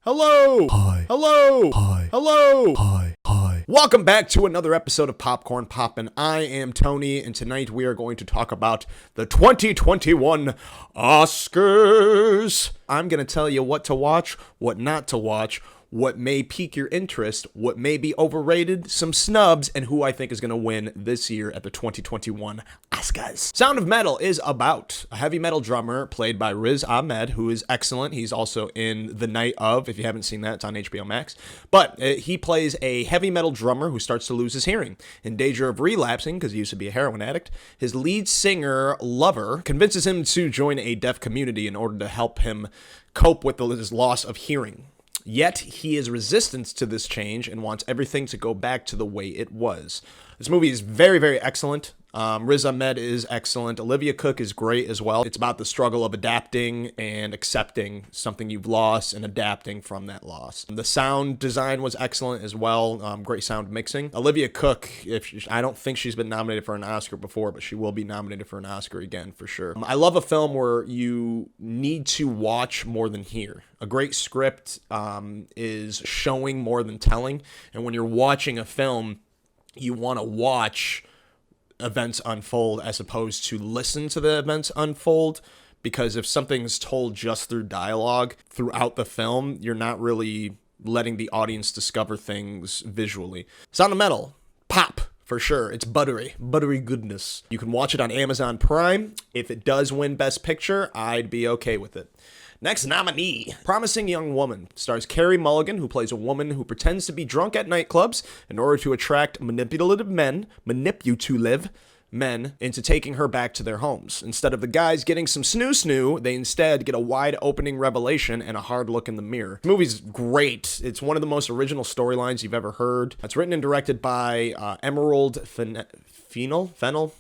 Hello! Hi. Hello! Hi. Hello! Hi. Hi. Welcome back to another episode of Popcorn Poppin'. I am Tony, and tonight we are going to talk about the 2021 Oscars. I'm going to tell you what to watch, what not to watch, what may pique your interest, what may be overrated, some snubs, and who I think is going to win this year at the 2021 Oscars. Sound of Metal is about a heavy metal drummer played by Riz Ahmed, who is excellent. He's also in The Night Of. If you haven't seen that, it's on HBO Max. But he plays a heavy metal drummer who starts to lose his hearing. In danger of relapsing, because he used to be a heroin addict, his lead singer, Lover, convinces him to join a deaf community in order to help him cope with his loss of hearing. Yet, he is resistant to this change and wants everything to go back to the way it was. This movie is very, very excellent. Riz Ahmed is excellent. Olivia Cooke is great as well. It's about the struggle of adapting and accepting something you've lost and adapting from that loss. The sound design was excellent as well. Great sound mixing. Olivia Cooke, I don't think she's been nominated for an Oscar before, but she will be nominated for an Oscar again for sure. I love a film where you need to watch more than hear. A great script is showing more than telling. And when you're watching a film, you want to watch events unfold as opposed to listen to the events unfold, because if something's told just through dialogue throughout the film, you're not really letting the audience discover things visually. Sound of Metal, pop for sure. It's buttery goodness. You can watch it on Amazon Prime. If it does win Best Picture, I'd be okay with it. Next nominee, Promising Young Woman, stars Carey Mulligan, who plays a woman who pretends to be drunk at nightclubs in order to attract manipulative men into taking her back to their homes. Instead of the guys getting some snoo-snoo, they instead get a wide opening revelation and a hard look in the mirror. The movie's great. It's one of the most original storylines you've ever heard. It's written and directed by Emerald Fennell.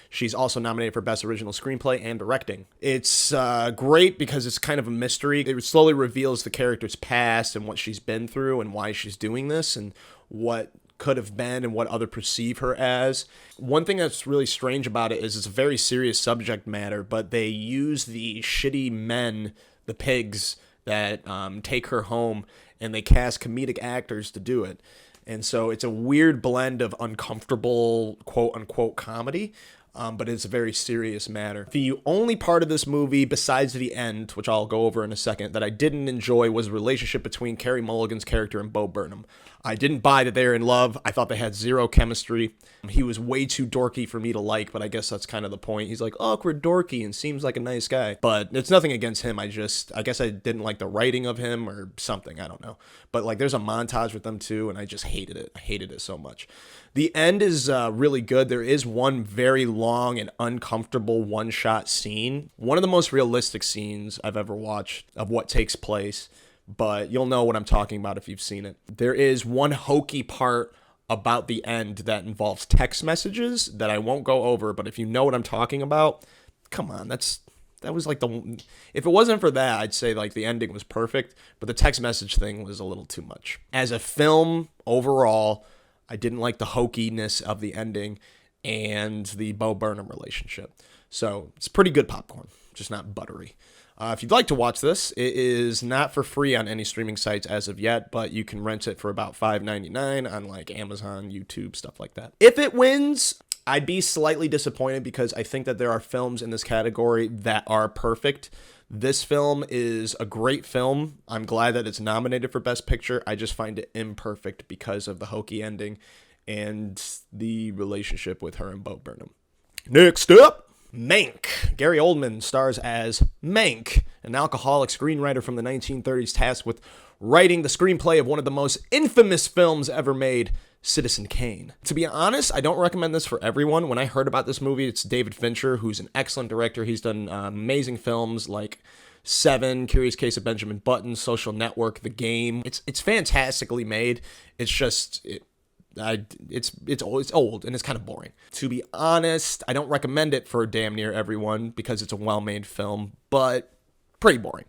She's also nominated for Best Original Screenplay and Directing. It's great because it's kind of a mystery. It slowly reveals the character's past and what she's been through and why she's doing this and what could have been and what others perceive her as. One thing that's really strange about it is it's a very serious subject matter, but they use the shitty men, the pigs, that take her home, and they cast comedic actors to do it. And so it's a weird blend of uncomfortable, quote-unquote, comedy, but it's a very serious matter. The only part of this movie, besides the end, which I'll go over in a second, that I didn't enjoy was the relationship between Carey Mulligan's character and Bo Burnham. I didn't buy that they were in love. I thought they had zero chemistry. He was way too dorky for me to like, but I guess that's kind of the point. He's like awkward dorky and seems like a nice guy. But it's nothing against him. I guess I didn't like the writing of him or something. I don't know. But like there's a montage with them too, and I just hated it. I hated it so much. The end is really good. There is one very long and uncomfortable one-shot scene. One of the most realistic scenes I've ever watched of what takes place. But you'll know what I'm talking about if you've seen it. There is one hokey part about the end that involves text messages that I won't go over, but if you know what I'm talking about, come on, that was like if it wasn't for that, I'd say like the ending was perfect, but the text message thing was a little too much. As a film, overall, I didn't like the hokiness of the ending and the Bo Burnham relationship. So it's pretty good popcorn, just not buttery. If you'd like to watch this, it is not for free on any streaming sites as of yet, but you can rent it for about $5.99 on like Amazon, YouTube, stuff like that. If it wins, I'd be slightly disappointed because I think that there are films in this category that are perfect. This film is a great film. I'm glad that it's nominated for Best Picture. I just find it imperfect because of the hokey ending and the relationship with her and Bo Burnham. Next up, Mank. Gary Oldman stars as Mank, an alcoholic screenwriter from the 1930s tasked with writing the screenplay of one of the most infamous films ever made, Citizen Kane. To be honest, I don't recommend this for everyone. When I heard about this movie, it's David Fincher, who's an excellent director. He's done amazing films like Seven, Curious Case of Benjamin Button, Social Network, The Game. It's fantastically made. It's just... It's old and it's kind of boring. To be honest, I don't recommend it for damn near everyone because it's a well-made film, but pretty boring.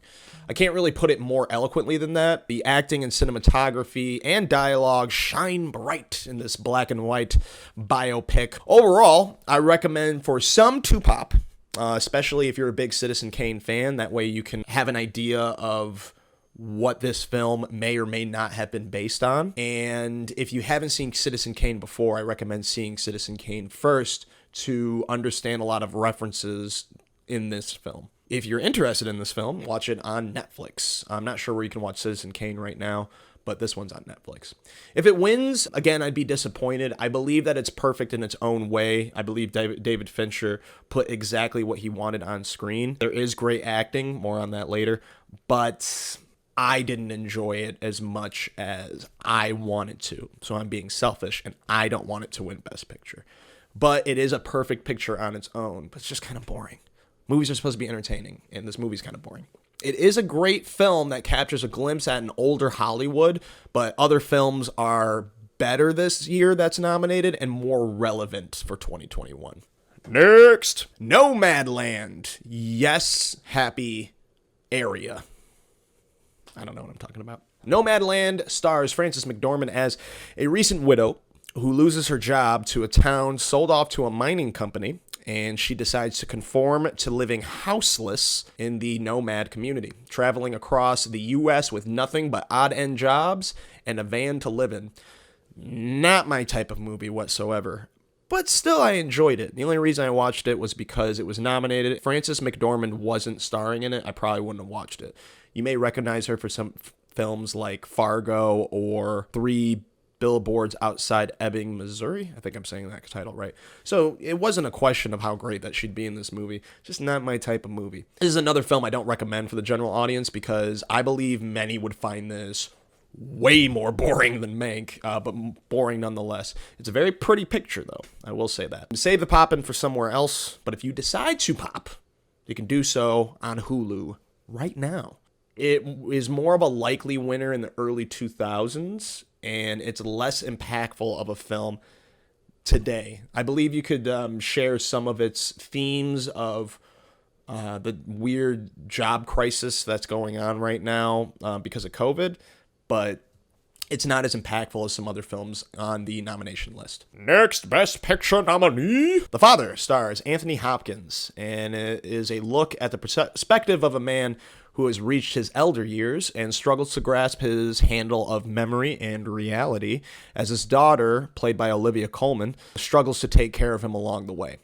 I can't really put it more eloquently than that. The acting and cinematography and dialogue shine bright in this black and white biopic. Overall, I recommend for some to pop, especially if you're a big Citizen Kane fan. That way you can have an idea of what this film may or may not have been based on. And if you haven't seen Citizen Kane before, I recommend seeing Citizen Kane first to understand a lot of references in this film. If you're interested in this film, watch it on Netflix. I'm not sure where you can watch Citizen Kane right now, but this one's on Netflix. If it wins, again, I'd be disappointed. I believe that it's perfect in its own way. I believe David Fincher put exactly what he wanted on screen. There is great acting, more on that later, but I didn't enjoy it as much as I wanted to. So I'm being selfish, and I don't want it to win Best Picture. But it is a perfect picture on its own, but it's just kind of boring. Movies are supposed to be entertaining, and this movie's kind of boring. It is a great film that captures a glimpse at an older Hollywood, but other films are better this year that's nominated and more relevant for 2021. Next, Nomadland. Yes, happy area. I don't know what I'm talking about. Nomadland stars Frances McDormand as a recent widow who loses her job to a town sold off to a mining company, and she decides to conform to living houseless in the nomad community, traveling across the U.S. with nothing but odd-end jobs and a van to live in. Not my type of movie whatsoever, but still I enjoyed it. The only reason I watched it was because it was nominated. If Frances McDormand wasn't starring in it, I probably wouldn't have watched it. You may recognize her for some films like Fargo or 3 Billboards Outside Ebbing, Missouri. I think I'm saying that title right. So it wasn't a question of how great that she'd be in this movie. Just not my type of movie. This is another film I don't recommend for the general audience because I believe many would find this way more boring than Mank, but boring nonetheless. It's a very pretty picture, though. I will say that. Save the Poppin' for somewhere else, but if you decide to pop, you can do so on Hulu right now. It is more of a likely winner in the early 2000s, and it's less impactful of a film today. I believe you could share some of its themes of the weird job crisis that's going on right now because of COVID, but it's not as impactful as some other films on the nomination list. Next Best Picture nominee. The Father stars Anthony Hopkins, and it is a look at the perspective of a man who has reached his elder years and struggles to grasp his handle of memory and reality as his daughter, played by Olivia Colman, struggles to take care of him along the way.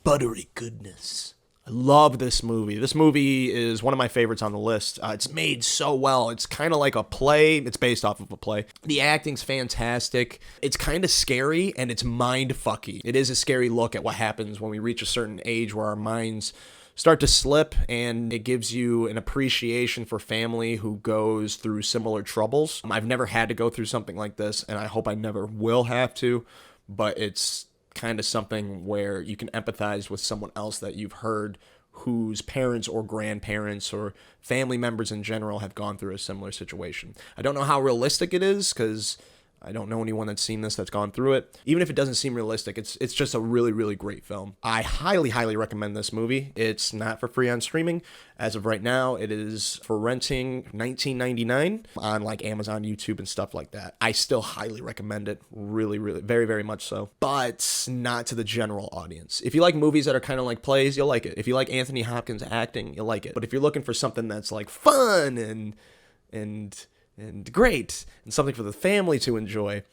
Buttery goodness. I love this movie. This movie is one of my favorites on the list. It's made so well. It's kind of like a play. It's based off of a play. The acting's fantastic. It's kind of scary, and it's mind-fucky. It is a scary look at what happens when we reach a certain age where our minds start to slip, and it gives you an appreciation for family who goes through similar troubles. I've never had to go through something like this, and I hope I never will have to, but it's kind of something where you can empathize with someone else that you've heard whose parents or grandparents or family members in general have gone through a similar situation. I don't know how realistic it is because I don't know anyone that's seen this that's gone through it. Even if it doesn't seem realistic, it's just a really, really great film. I highly, highly recommend this movie. It's not for free on streaming. As of right now, it is for renting $19.99 on like Amazon, YouTube, and stuff like that. I still highly recommend it. Really, really, very, very much so. But not to the general audience. If you like movies that are kind of like plays, you'll like it. If you like Anthony Hopkins acting, you'll like it. But if you're looking for something that's like fun and great, and something for the family to enjoy,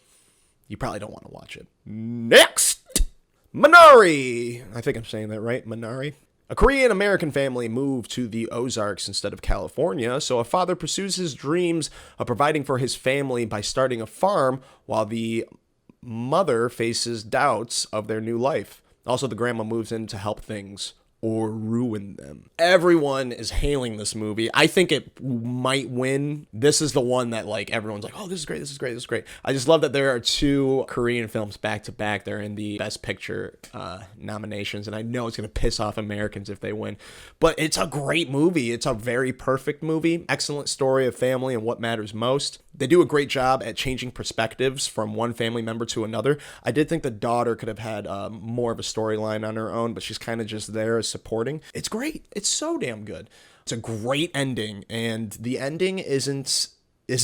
you probably don't want to watch it. Next! Minari! I think I'm saying that right, Minari. A Korean-American family moved to the Ozarks instead of California, so a father pursues his dreams of providing for his family by starting a farm, while the mother faces doubts of their new life. Also, the grandma moves in to help things or ruin them. Everyone is hailing this movie. I think it might win. This is the one that like everyone's like, oh, this is great, this is great, this is great. I just love that there are 2 Korean films back to back. They're in the Best Picture nominations, and I know it's gonna piss off Americans if they win. But it's a great movie. It's a very perfect movie. Excellent story of family and what matters most. They do a great job at changing perspectives from one family member to another. I did think the daughter could have had more of a storyline on her own, but she's kind of just there as supporting. It's great. It's so damn good. It's a great ending, and the ending is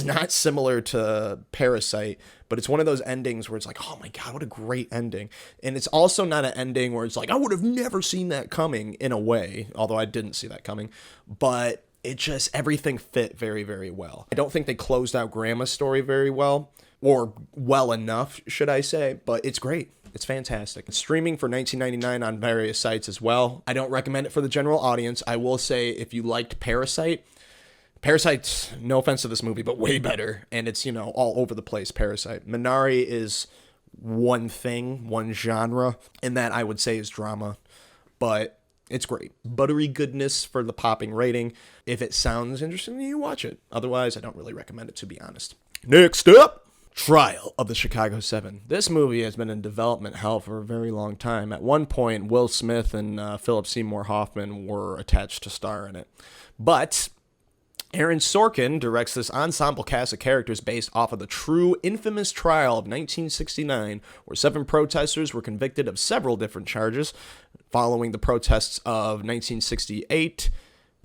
not similar to Parasite, but it's one of those endings where it's like, oh my God, what a great ending. And it's also not an ending where it's like, I would have never seen that coming in a way, although I didn't see that coming, but it just, everything fit very, very well. I don't think they closed out Grandma's story very well, or well enough, should I say, but it's great. It's fantastic. It's streaming for $19.99 on various sites as well. I don't recommend it for the general audience. I will say, if you liked Parasite's, no offense to this movie, but way better. And it's, all over the place, Parasite. Minari is one thing, one genre, and that I would say is drama. But it's great. Buttery goodness for the popping rating. If it sounds interesting, you watch it. Otherwise, I don't really recommend it, to be honest. Next up, Trial of the Chicago 7. This movie has been in development hell for a very long time. At one point, Will Smith and Philip Seymour Hoffman were attached to star in it. But Aaron Sorkin directs this ensemble cast of characters based off of the true infamous trial of 1969, where 7 protesters were convicted of several different charges following the protests of 1968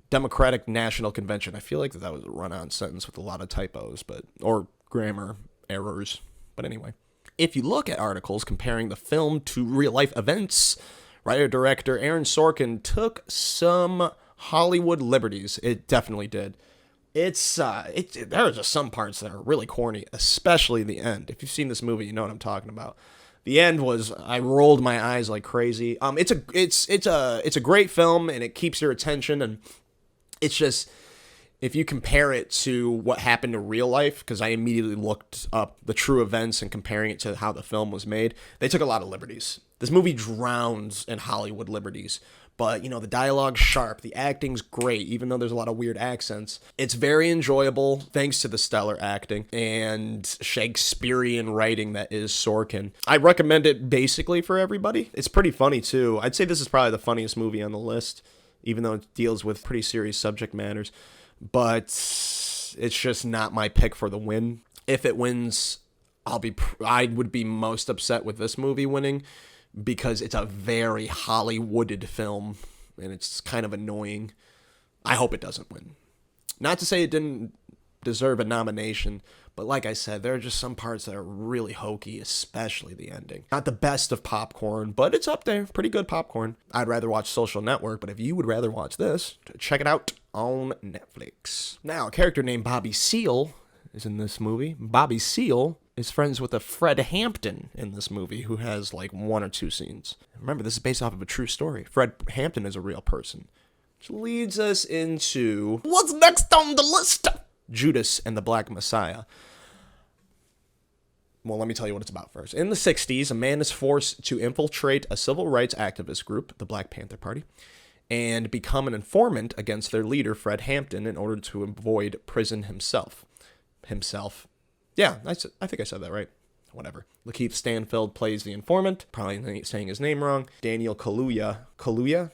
Democratic National Convention. I feel like that was a run-on sentence with a lot of typos, or grammar errors. But anyway, if you look at articles comparing the film to real-life events, writer-director Aaron Sorkin took some Hollywood liberties. It definitely did. There are just some parts that are really corny, especially the end. If you've seen this movie, you know what I'm talking about. The end was, I rolled my eyes like crazy. It's a great film, and it keeps your attention, and it's just, if you compare it to what happened in real life, because I immediately looked up the true events and comparing it to how the film was made, they took a lot of liberties. This movie drowns in Hollywood liberties. But, the dialogue's sharp, the acting's great, even though there's a lot of weird accents. It's very enjoyable, thanks to the stellar acting and Shakespearean writing that is Sorkin. I recommend it basically for everybody. It's pretty funny, too. I'd say this is probably the funniest movie on the list, even though it deals with pretty serious subject matters. But it's just not my pick for the win. If it wins, I would be most upset with this movie winning, because it's a very Hollywooded film, and it's kind of annoying. I hope it doesn't win. Not to say it didn't deserve a nomination, but like I said, there are just some parts that are really hokey, especially the ending. Not the best of popcorn, but it's up there. Pretty good popcorn. I'd rather watch Social Network, but if you would rather watch this, check it out on Netflix. Now, a character named Bobby Seale is in this movie. Bobby Seale is friends with a Fred Hampton in this movie, who has like 1 or 2 scenes. Remember, this is based off of a true story. Fred Hampton is a real person. Which leads us into what's next on the list? Judas and the Black Messiah. Well, let me tell you what it's about first. In the 60s, a man is forced to infiltrate a civil rights activist group, the Black Panther Party, and become an informant against their leader, Fred Hampton, in order to avoid prison himself. Yeah, I think I said that right. Whatever. Lakeith Stanfield plays the informant. Probably saying his name wrong. Daniel Kaluuya?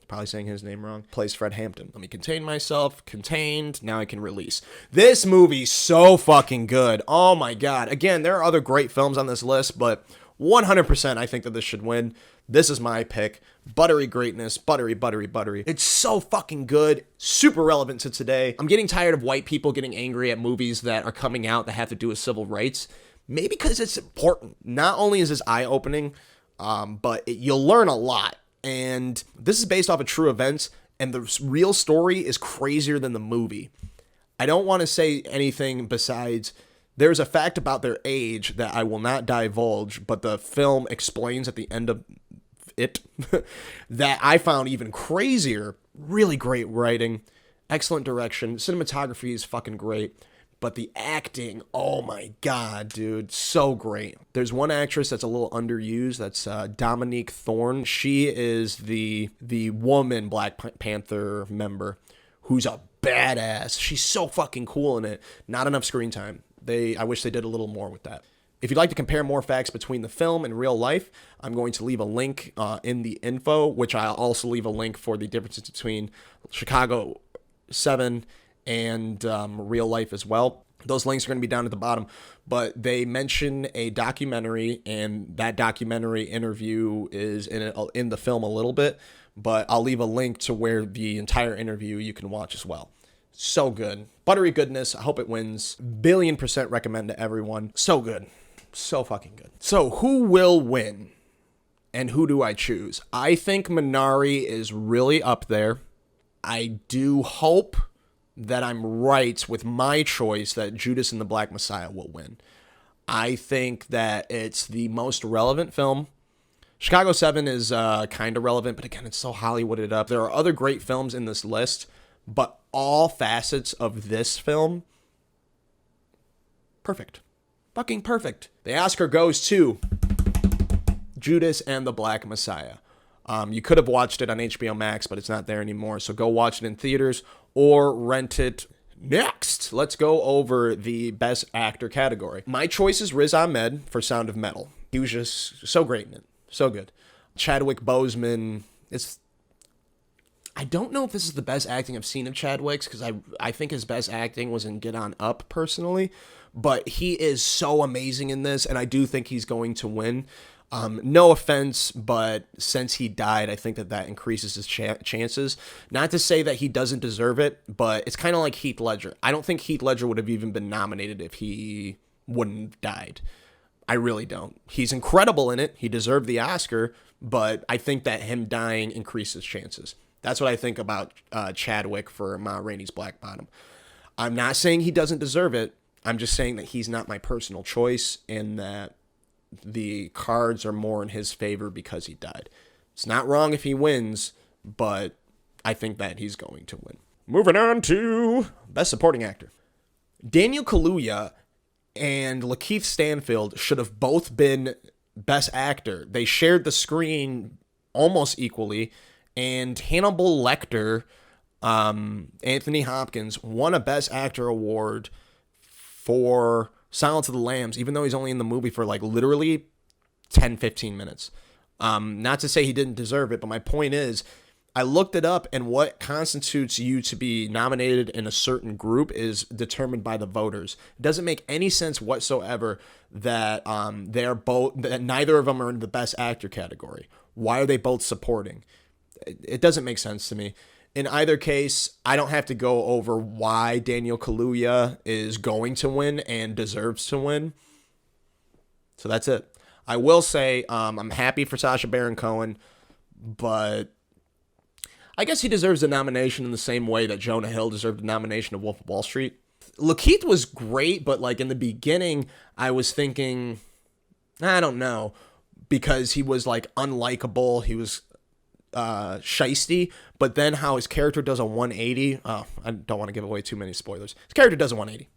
Probably saying his name wrong. Plays Fred Hampton. Let me contain myself. Contained. Now I can release. This movie's so fucking good. Oh my god. Again, there are other great films on this list, but 100% I think that this should win. This is my pick. Buttery greatness. Buttery. It's so fucking good. Super relevant to today. I'm getting tired of white people getting angry at movies that are coming out that have to do with civil rights. Maybe because it's important. Not only is this eye-opening, but you'll learn a lot. And this is based off of true events, and the real story is crazier than the movie. I don't want to say anything besides, there's a fact about their age that I will not divulge, but the film explains at the end of it that I found even crazier. Really great writing, excellent direction, cinematography is fucking great, but the acting, oh my god, dude, so great. There's one actress that's a little underused, that's Dominique Thorne. She is the woman Black Panther member who's a badass. She's so fucking cool in it. Not enough screen time. I wish they did a little more with that. If you'd like to compare more facts between the film and real life, I'm going to leave a link in the info, which I'll also leave a link for the differences between Chicago 7 and real life as well. Those links are going to be down at the bottom, but they mention a documentary, and that documentary interview is in the film a little bit, but I'll leave a link to where the entire interview you can watch as well. So good. Buttery goodness. I hope it wins. 1,000,000,000% recommend to everyone. So good. So fucking good. So who will win? And who do I choose? I think Minari is really up there. I do hope that I'm right with my choice that Judas and the Black Messiah will win. I think that it's the most relevant film. Chicago 7 is kind of relevant, but again, it's so Hollywooded up. There are other great films in this list, but all facets of this film, perfect. Fucking perfect. The Oscar goes to Judas and the Black Messiah. You could have watched it on HBO Max, but it's not there anymore, so go watch it in theaters or rent it. Next, let's go over the Best Actor category. My choice is Riz Ahmed for Sound of Metal. He was just so great in it. So good. Chadwick Boseman, I don't know if this is the best acting I've seen of Chadwick's, because I think his best acting was in Get On Up, personally. But he is so amazing in this, and I do think he's going to win. No offense, but since he died, I think that increases his chances. Not to say that he doesn't deserve it, but it's kind of like Heath Ledger. I don't think Heath Ledger would have even been nominated if he wouldn't have died. I really don't. He's incredible in it. He deserved the Oscar, but I think that him dying increases chances. That's what I think about Chadwick for Ma Rainey's Black Bottom. I'm not saying he doesn't deserve it. I'm just saying that he's not my personal choice, and that the cards are more in his favor because he died. It's not wrong if he wins, but I think that he's going to win. Moving on to Best Supporting Actor. Daniel Kaluuya and Lakeith Stanfield should have both been Best Actor. They shared the screen almost equally, and Hannibal Lecter, Anthony Hopkins, won a Best Actor award for Silence of the Lambs, even though he's only in the movie for like literally 10-15 minutes. Not to say he didn't deserve it, but my point is, I looked it up, and what constitutes you to be nominated in a certain group is determined by the voters. It doesn't make any sense whatsoever that that neither of them are in the Best Actor category. Why are they both supporting? It doesn't make sense to me. In either case, I don't have to go over why Daniel Kaluuya is going to win and deserves to win. So that's it. I will say I'm happy for Sacha Baron Cohen, but I guess he deserves a nomination in the same way that Jonah Hill deserved a nomination of Wolf of Wall Street. Lakeith was great, but like in the beginning, I was thinking, I don't know, because he was like unlikable. He was shisty, but then how his character does a 180. I don't want to give away too many spoilers. His character does a 180.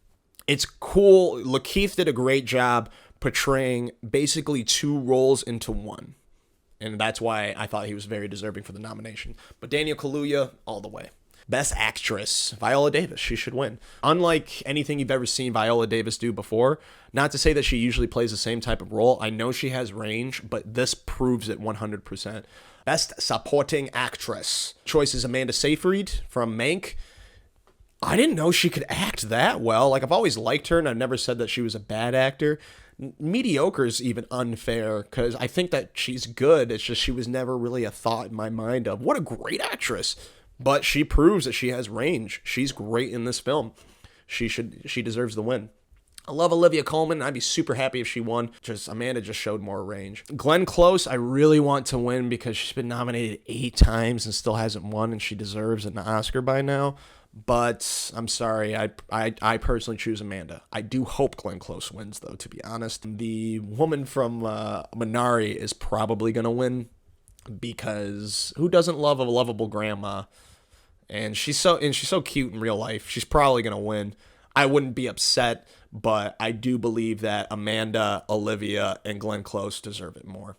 It's cool. Lakeith did a great job portraying basically two roles into one, and that's why I thought he was very deserving for the nomination. But Daniel Kaluuya, all the way. Best Actress, Viola Davis. She should win. Unlike anything you've ever seen Viola Davis do before, not to say that she usually plays the same type of role. I know she has range, but this proves it 100%. Best Supporting Actress. Choice is Amanda Seyfried from Mank. I didn't know she could act that well. Like, I've always liked her, and I've never said that she was a bad actor. Mediocre is even unfair, because I think that she's good. It's just she was never really a thought in my mind of, what a great actress. But she proves that she has range. She's great in this film. She deserves the win. I love Olivia Colman. I'd be super happy if she won. Amanda just showed more range. Glenn Close, I really want to win because she's been nominated 8 times and still hasn't won, and she deserves an Oscar by now. But I'm sorry, I personally choose Amanda. I do hope Glenn Close wins, though, to be honest. The woman from Minari is probably going to win, because who doesn't love a lovable grandma? And she's so cute in real life. She's probably going to win. I wouldn't be upset, but I do believe that Amanda, Olivia, and Glenn Close deserve it more.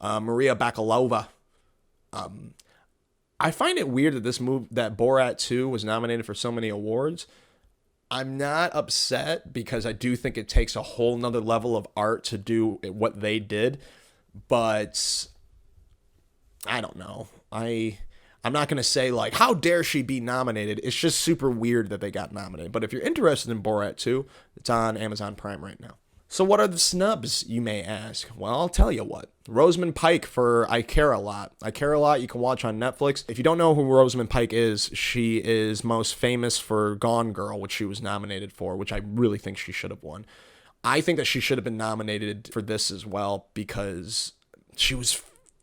Maria Bakalova. I find it weird that that Borat 2 was nominated for so many awards. I'm not upset, because I do think it takes a whole nother level of art to do what they did, but I don't know. I'm not going to say, like, how dare she be nominated? It's just super weird that they got nominated. But if you're interested in Borat 2, it's on Amazon Prime right now. So what are the snubs, you may ask? Well, I'll tell you what. Rosamund Pike for I Care a Lot. I Care a Lot you can watch on Netflix. If you don't know who Rosamund Pike is, she is most famous for Gone Girl, which she was nominated for, which I really think she should have won. I think that she should have been nominated for this as well, because she was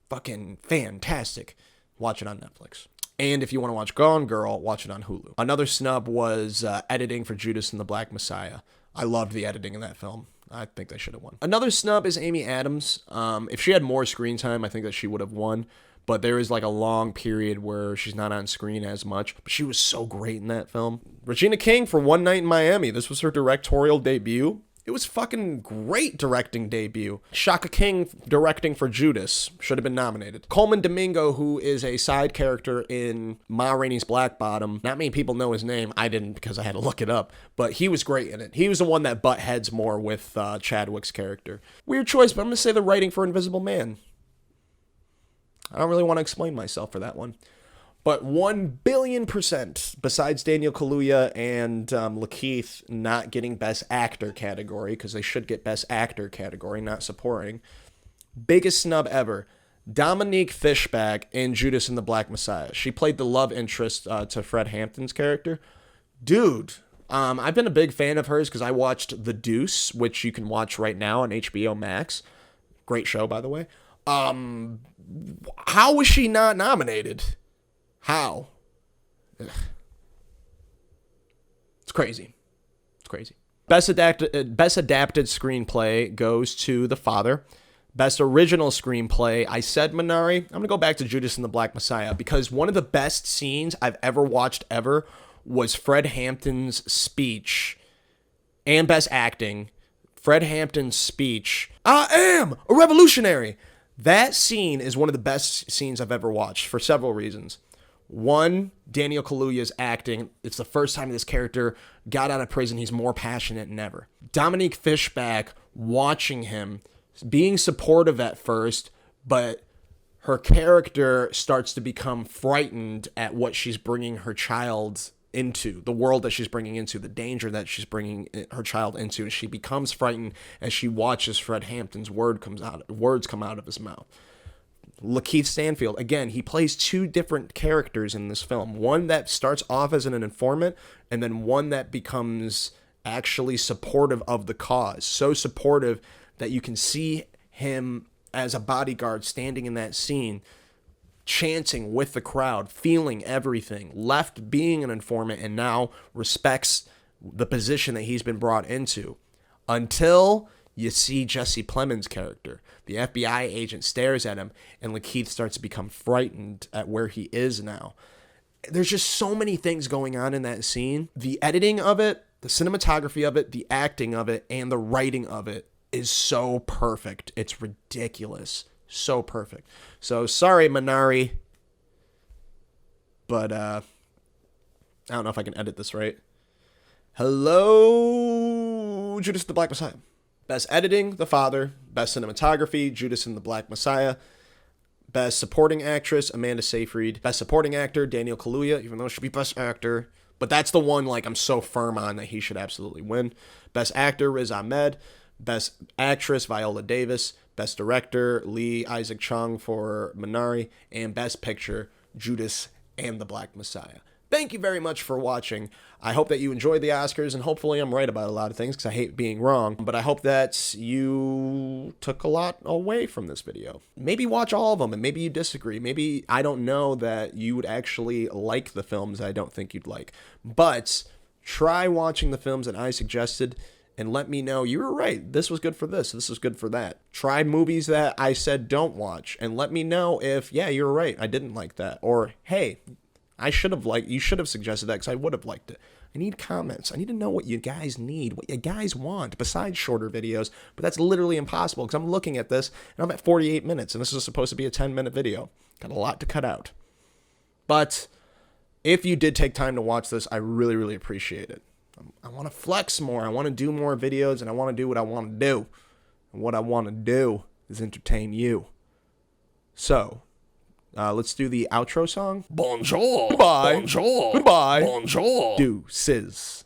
fucking fantastic. Watch it on Netflix. And if you want to watch Gone Girl, watch it on Hulu. Another snub was editing for Judas and the Black Messiah. I loved the editing in that film. I think they should have won. Another snub is Amy Adams. If she had more screen time, I think that she would have won. But there is like a long period where she's not on screen as much. But she was so great in that film. Regina King for One Night in Miami. This was her directorial debut. It was fucking great directing debut. Shaka King directing for Judas. Should have been nominated. Coleman Domingo, who is a side character in Ma Rainey's Black Bottom. Not many people know his name. I didn't because I had to look it up. But he was great in it. He was the one that butt heads more with Chadwick's character. Weird choice, but I'm going to say the writing for Invisible Man. I don't really want to explain myself for that one. But 1,000,000,000%, besides Daniel Kaluuya and Lakeith not getting Best Actor category, because they should get Best Actor category, not supporting. Biggest snub ever. Dominique Fishback in Judas and the Black Messiah. She played the love interest to Fred Hampton's character. Dude, I've been a big fan of hers because I watched The Deuce, which you can watch right now on HBO Max. Great show, by the way. How was she not nominated? How? Ugh. It's crazy. It's crazy. Best adapted screenplay goes to The Father. Best original screenplay, I said Minari. I'm going to go back to Judas and the Black Messiah because one of the best scenes I've ever watched ever was Fred Hampton's speech and best acting. Fred Hampton's speech, I am a revolutionary. That scene is one of the best scenes I've ever watched for several reasons. One, Daniel Kaluuya's acting. It's the first time this character got out of prison. He's more passionate than ever. Dominique Fishback, watching him, being supportive at first, but her character starts to become frightened at what she's bringing her child into, the world that she's bringing into, the danger that she's bringing her child into. She becomes frightened as she watches Fred Hampton's words come out of his mouth. Lakeith Stanfield, again, he plays two different characters in this film. One that starts off as an informant, and then one that becomes actually supportive of the cause. So supportive that you can see him as a bodyguard standing in that scene, chanting with the crowd, feeling everything, left being an informant, and now respects the position that he's been brought into. Until you see Jesse Plemons' character. The FBI agent stares at him, and Lakeith starts to become frightened at where he is now. There's just so many things going on in that scene. The editing of it, the cinematography of it, the acting of it, and the writing of it is so perfect. It's ridiculous. So perfect. So, sorry, Minari. But, I don't know if I can edit this right. Hello, Judas the Black Messiah. Best editing, The Father. Best cinematography, Judas and the Black Messiah. Best supporting actress, Amanda Seyfried. Best supporting actor, Daniel Kaluuya, even though it should be best actor. But that's the one, like, I'm so firm on that he should absolutely win. Best actor, Riz Ahmed. Best actress, Viola Davis. Best director, Lee Isaac Chung for Minari. And best picture, Judas and the Black Messiah. Thank you very much for watching. I hope that you enjoyed the Oscars, and hopefully I'm right about a lot of things because I hate being wrong. But I hope that you took a lot away from this video. Maybe watch all of them, and maybe you disagree. Maybe I don't know that you would actually like the films I don't think you'd like. But try watching the films that I suggested and let me know you were right. This was good for this. This was good for that. Try movies that I said don't watch, and let me know if, yeah, you're right, I didn't like that. Or, hey, you should have suggested that because I would have liked it. I need comments. I need to know what you guys need, what you guys want, besides shorter videos. But that's literally impossible because I'm looking at this and I'm at 48 minutes and this is supposed to be a 10-minute video. Got a lot to cut out. But if you did take time to watch this, I really, really appreciate it. I want to flex more. I want to do more videos and I want to do what I want to do. And what I want to do is entertain you. So, let's do the outro song. Bonjour. Goodbye. Bonjour. Goodbye. Bonjour. Deuces.